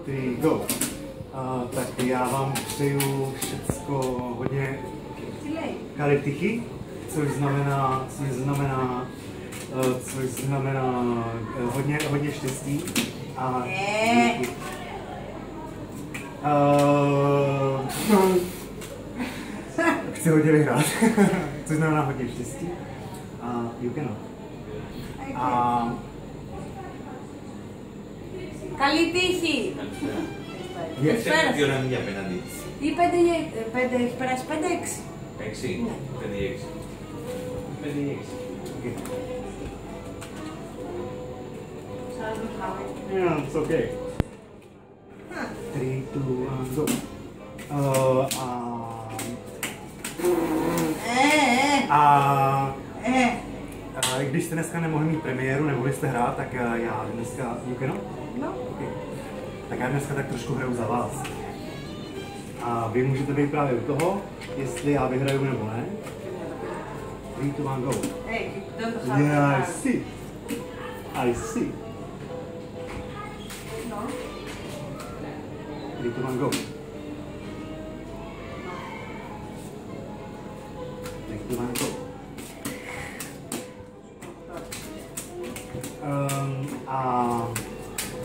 3, go. Tak já vám přeju všecko hodně kalitichy, což znamená hodně štěstí a chci hodně vyhrát, což znamená hodně štěstí a you cannot. Καλή τύχη! Καλησπέρα. Τι ώρα είναι για απέναντι. Τι 5 έχει περάσει, 5-6. 6, 5-6. 5-6. Yeah, it's okay. 3, 2, 1, go. Když jste dneska nemohli mít premiéru, nemohli jste hrát, tak já dneska... You cannot? No. Okay. Tak já dneska tak trošku hraju za vás. A vy můžete být právě u toho, jestli já vyhraju nebo ne. 3, 2, 1, go. Hey, don't have Yeah, I see. I see. No. 3, 2, 1, go. 3, 2, 1, go. A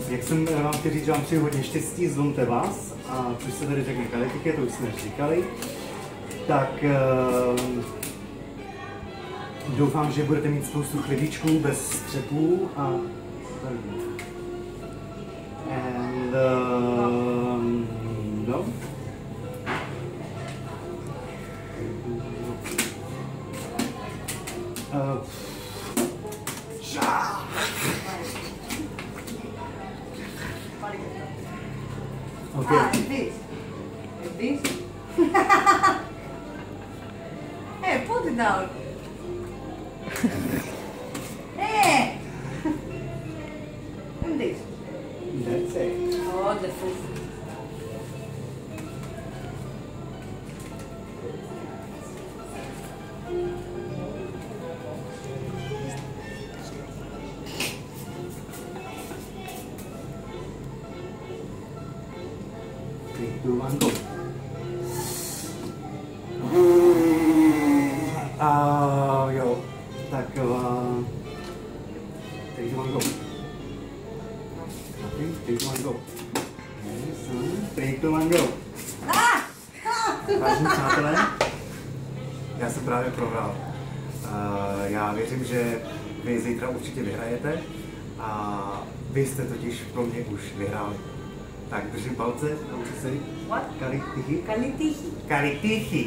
jak jsem vám chtěl říct, že vám přeju hodně štěstí, zvonte vás, a což se tady řekne kalitikě, to už jsme říkali, tak doufám, že budete mít spoustu chlebíčků bez střepů a no. Okay. Ah, this. This. Hey, put it down. Hey. And this. That's it. Oh, the food. Jo, tak 3, 2, 1, go. 3, 2, 1, go. 3, 2, 1, go. Vážení přátelé, já jsem právě prohrál. Já věřím, že vy zítra určitě vyhrajete a vy jste totiž pro mě už vyhráli. Tak držím palce, naučit se. What? Kalitichy. Καλή τύχη. Kalitichy.